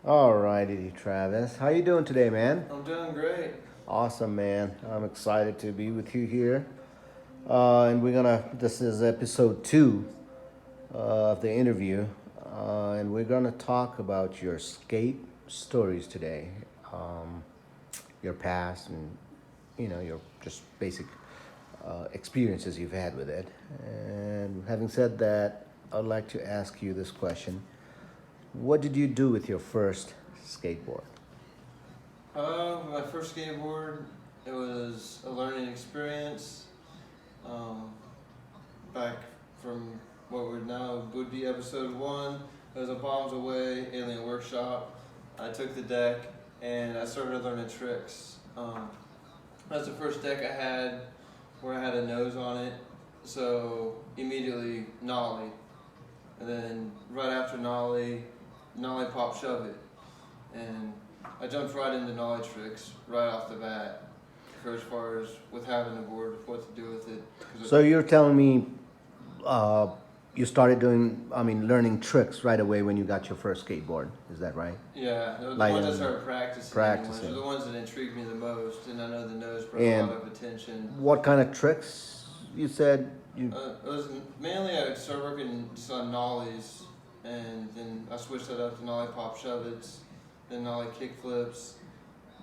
Alrighty, Travis. How you doing today, man? I'm doing great. Awesome, man. I'm excited to be with you here. And this is episode two of the interview. And we're gonna talk about your skate stories today. Um, your past and, your just basic experiences you've had with it. And having said that, I'd like to ask you this question. What did you do with your first skateboard? My first skateboard, it was a learning experience. Um, Back from what would now would be episode one, it was a Bombs Away Alien Workshop. I took the deck and I started learning tricks. That's the first deck I had where I had a nose on it, so immediately nollie, and then right after nollie pop shove it, and I jumped right into nollie tricks right off the bat. For as far as with having the board, what to do with it. So you're telling me you started learning tricks right away when you got your first skateboard. Is that right? Yeah, the Like, ones I started practicing. practicing. Anyways, are the ones that intrigued me the most, and I know the nose brought And a lot of attention. what kind of tricks you said you? It was mainly I started working just on nollies, and then I switched that up to nollie pop shove-its, then nollie kick flips.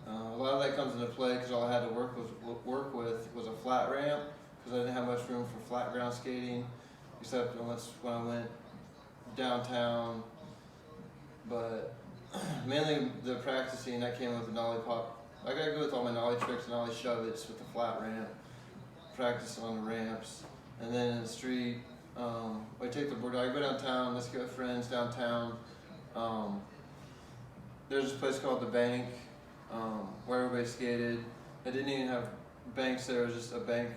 A lot of that comes into play because all I had to work with was a flat ramp because I didn't have much room for flat ground skating, except unless when I went downtown. But mainly the practicing that came with the nollie pop. I gotta go with all my nollie tricks and nollie shove-its with the flat ramp, practice on the ramps, and then in the street. I take the board. I go downtown. Let's go with friends downtown. There's this place called the Bank, where everybody skated. I didn't even have banks there. It was just a bank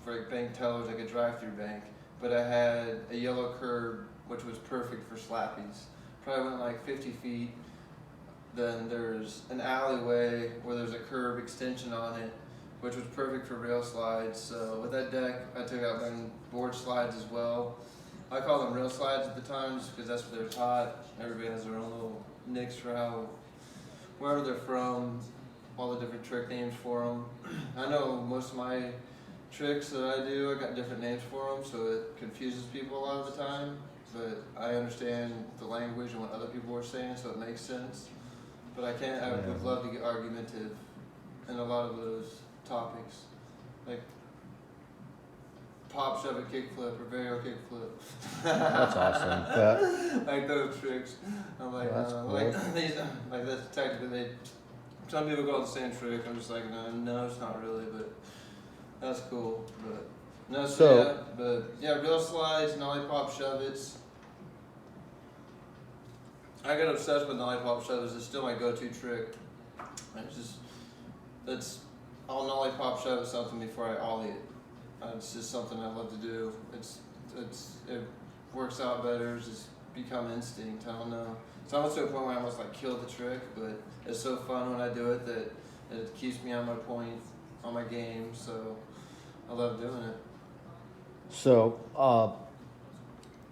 for like bank tellers, like a drive-through bank. But I had a yellow curb, which was perfect for slappies. Probably went like 50 feet. Then there's an alleyway where there's a curb extension on it, which was perfect for rail slides. So with that deck, I took out them board slides as well. I call them rail slides at the time just because that's where they're taught. Everybody has their own little nicks for wherever they're from, all the different trick names for them. I know most of my tricks that I do, I got different names for them, so it confuses people a lot of the time. But I understand the language and what other people are saying, so it makes sense. But I would love to get argumentative in a lot of those topics, like pop, shove it, kickflip, or varial kickflip. That's awesome. Like those tricks. I'm like, Cool. like that's technically some people call it the same trick. I'm just like, no, it's not really, but that's cool. But no, real slides, nollie pop shove-its. I got obsessed with nollie pop shove-its. It's still my go-to trick. I'll nollie pop shove something before I ollie it. It's just something I love to do. It works out better. It's just become instinct. I don't know. It's almost to a point where I almost like kill the trick, but it's so fun when I do it that it keeps me on my point, on my game. So I love doing it. So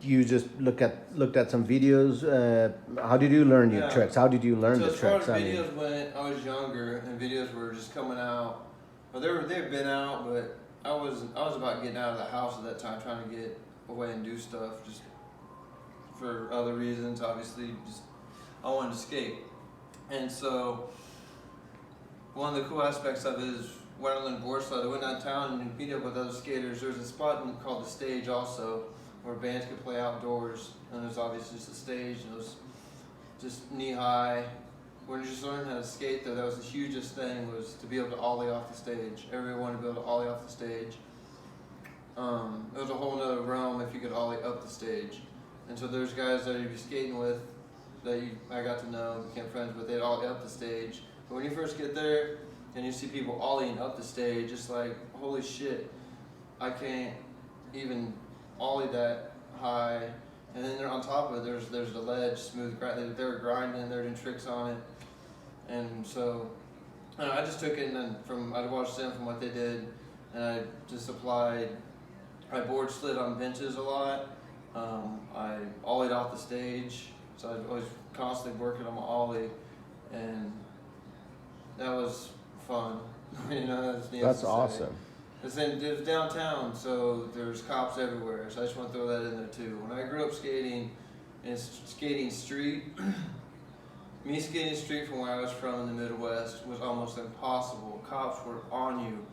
you just looked at some videos. How did you learn your tricks? How did you learn the tricks? As far as videos went, I was younger and videos were just coming out. Well, they've been out, but I was about getting out of the house at that time, trying to get away and do stuff, just for other reasons. Obviously, just I wanted to skate, and so one of the cool aspects of it is when I learned board sled, I went downtown and meet up with other skaters. There's a spot called the Stage also, where bands could play outdoors, and there's obviously just a stage, and it was just knee high. When you just learned how to skate, though, that was the hugest thing, was to be able to ollie off the stage. Everyone wanted to be able to ollie off the stage. It was a whole nother realm if you could ollie up the stage. And so there's guys that you'd be skating with that I got to know, became friends with, they'd ollie up the stage. But when you first get there and you see people ollieing up the stage, it's like, holy shit, I can't even ollie that high. And then on top of it, there's the ledge, smooth grind. They were grinding, they were doing tricks on it. And so I just took it, and then I watched them from what they did, and I just applied. I board slid on benches a lot. I ollied off the stage, So I was constantly working on my ollie, and that was fun. That's needless That's to say. awesome. It was downtown, so there's cops everywhere. So I just want to throw that in there too. When I grew up skating and skating street, me skating street from where I was from in the Midwest was almost impossible. Cops were on you,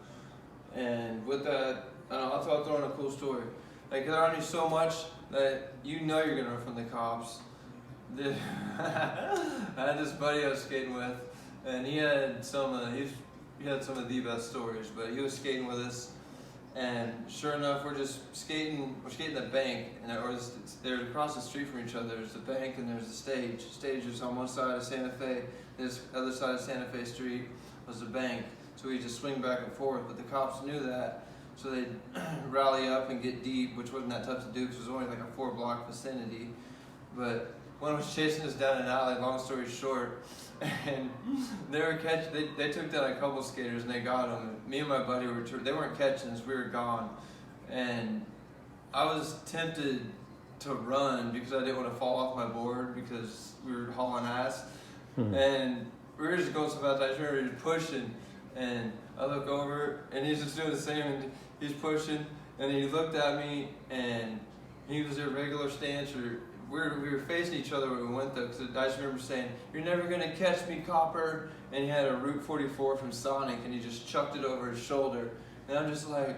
and with that, I don't know, I'll throw in a cool story. Like they're on you so much that you know you're gonna run from the cops. I had this buddy I was skating with, and he had some of the best stories. But he was skating with us, and sure enough, we're skating the bank, and they're across the street from each other. There's the bank and there's the stage. The stage is on one side of Santa Fe. This other side of Santa Fe Street was the bank. So we just swing back and forth. But the cops knew that, so they'd rally up and get deep, which wasn't that tough to do because it was only like a 4-block vicinity. But one was chasing us down an alley, long story short, and they took down a couple skaters and they got them. Me and my buddy they weren't catching us, we were gone. And I was tempted to run because I didn't want to fall off my board because we were hauling ass. And we were just going so fast, I just remember pushing, and I look over and he's just doing the same, and he's pushing, and he looked at me and he was a regular stance, or we were facing each other when we went though, because I just remember saying, "You're never gonna catch me, copper," and he had a Route 44 from Sonic, and he just chucked it over his shoulder, and I'm just like,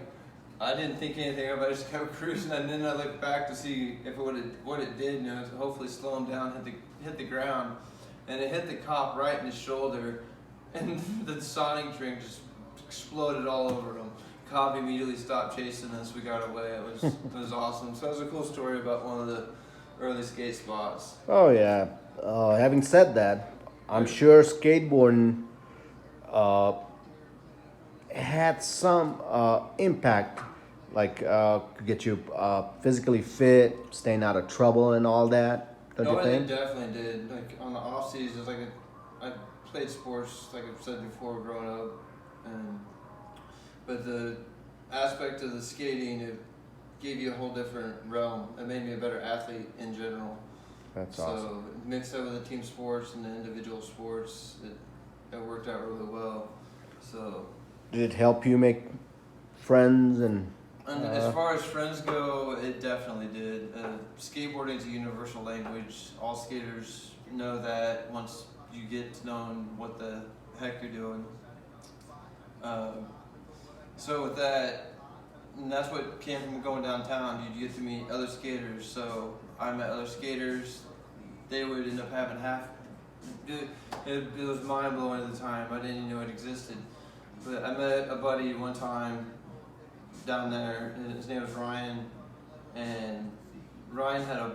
I didn't think anything of it, I just kept cruising, and then I looked back to see if what it did, hopefully slow him down, hit the ground, and it hit the cop right in his shoulder, and the Sonic drink just exploded all over him. Cop immediately stopped chasing us, we got away, it was awesome. So it was a cool story about one of the early skate spots. Oh yeah. Having said that, I'm sure skateboarding had some impact, like could get you physically fit, staying out of trouble, and all that. Don't you think? It definitely did. Like on the off seasons, I played sports, like I've said before, growing up, but the aspect of the skating, it gave you a whole different realm. It made me a better athlete in general. That's awesome. So mixed up with the team sports and the individual sports, it worked out really well. So Did it help you make friends and? as far as friends go, it definitely did. Skateboarding is a universal language. All skaters know that once you get to know what the heck you're doing. So with that, and that's what came from going downtown. You get to meet other skaters. So I met other skaters. They would end up having it was mind blowing at the time. I didn't even know it existed. But I met a buddy one time down there, and his name was Ryan. And Ryan had a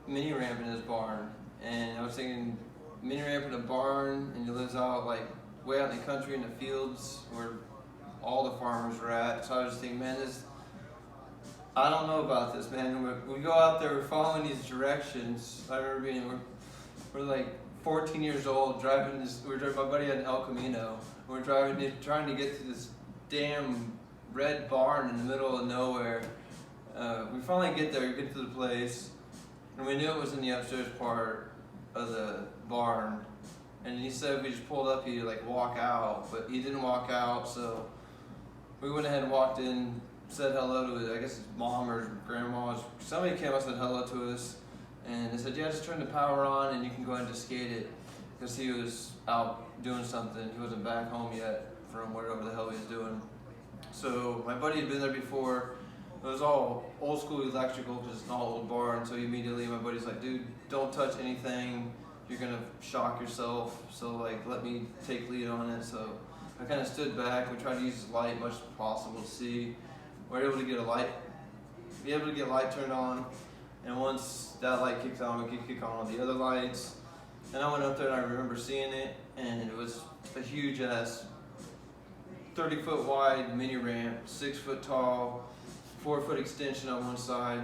mini ramp in his barn. And I was thinking, mini ramp in a barn, and he lives out like way out in the country in the fields where all the farmers were at. So I was just thinking, man, I don't know about this, man. We go out there, we're following these directions. I remember we're like 14 years old, driving my buddy had an El Camino. We're trying to get to this damn red barn in the middle of nowhere. We finally get there, get to the place, and we knew it was in the upstairs part of the barn. And he said if we just pulled up, he'd like walk out, but he didn't walk out, so we went ahead and walked in, said hello to I guess his mom or grandma. Somebody came up and said hello to us, and they said, yeah, just turn the power on and you can go ahead and just skate it, because he was out doing something. He wasn't back home yet from whatever the hell he was doing. So my buddy had been there before. It was all old school electrical because it's an all old barn. So immediately my buddy's like, dude, don't touch anything. You're gonna shock yourself. So like, let me take lead on it. So I kind of stood back. We tried to use the light much as possible to see. We were able to get light turned on. And once that light kicked on, we could kick on all the other lights. And I went up there and I remember seeing it, and it was a huge ass 30-foot wide mini ramp, 6 foot tall, 4-foot extension on one side.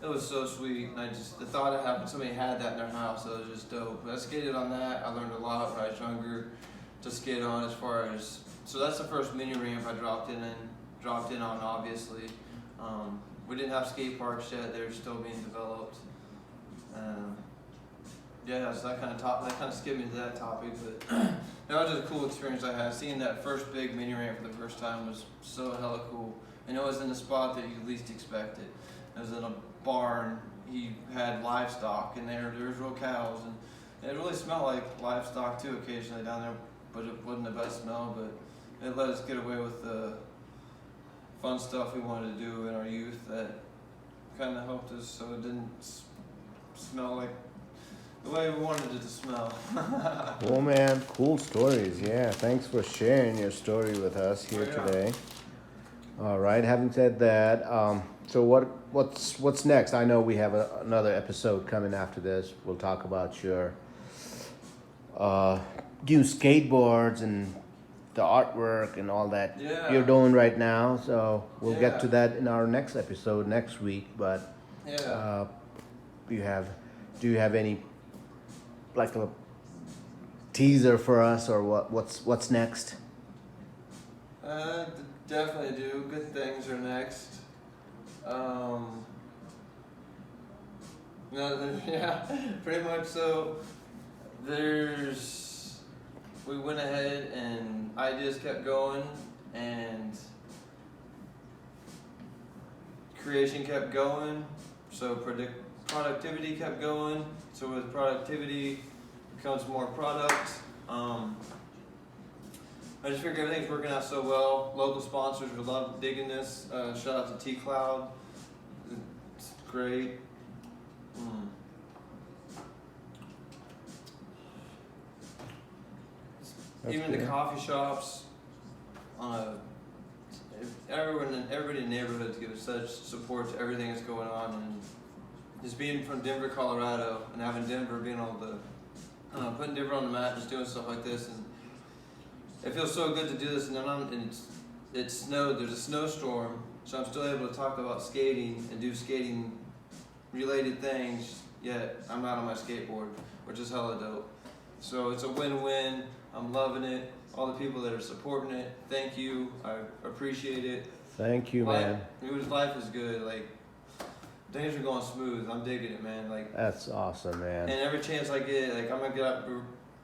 It was so sweet, and the thought of having somebody had that in their house, it was just dope. But I skated on that. I learned a lot when I was younger to skate on. So that's the first mini ramp I dropped in on. Obviously, we didn't have skate parks yet; they were still being developed. Yeah, so that kind of skipped me to that topic, but that was just a cool experience I had. Seeing that first big mini ramp for the first time was so hella cool. And it was in a spot that you least expected. It was in a barn. He had livestock, and there's real cows, and it really smelled like livestock too occasionally down there, but it wasn't the best smell. But it let us get away with the fun stuff we wanted to do in our youth that kind of helped us, so it didn't smell like the way we wanted it to smell. Well, man, cool stories. Yeah, thanks for sharing your story with us here Oh, yeah. today. All right. Having said that, so what's next? I know we have another episode coming after this. We'll talk about your new skateboards and the artwork and all that Yeah. you're doing right now. So we'll get to Yeah. that in our next episode next week. But Yeah. do you have any like a teaser for us, or what's next? Definitely do. Good things are next. No, yeah, pretty much so. We went ahead and ideas kept going, and creation kept going. So productivity kept going. So with productivity comes more product. I just figure everything's working out so well. Local sponsors would love digging this. Shout out to T Cloud. It's great. Even the good. coffee shops. Everybody in the neighborhoods give such support to everything that's going on, and just being from Denver, Colorado, and having Denver being able to putting Denver on the map, just doing stuff like this, and it feels so good to do this. And it snowed. There's a snowstorm, so I'm still able to talk about skating and do skating related things. Yet I'm not on my skateboard, which is hella dope. So it's a win-win. I'm loving it. All the people that are supporting it, thank you. I appreciate it. Thank you, man. Life is good. Like, things are going smooth. I'm digging it, man. Like, That's awesome, man. and every chance I get, like, I'm gonna get up.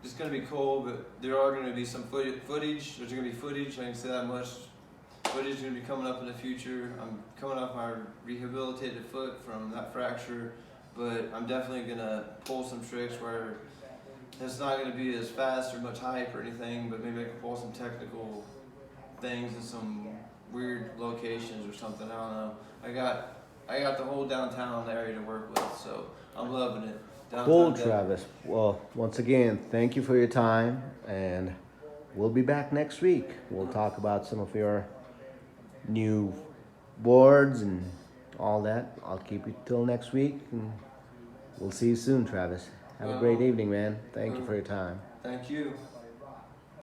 It's gonna be cold, but there are gonna be some footage. There's gonna be footage. I can say that much. Footage is gonna be coming up in the future. I'm coming off my rehabilitated foot from that fracture, but I'm definitely gonna pull some tricks where it's not going to be as fast or much hype or anything, but maybe I can pull some technical things in some weird locations or something. I don't know. I got the whole downtown area to work with, so I'm loving it. Cool, Denver. Travis. Well, once again, thank you for your time, and we'll be back next week. We'll talk about some of your new boards and all that. I'll keep you till next week, and we'll see you soon, Travis. Have a great evening, man. Thank you for your time. Thank you.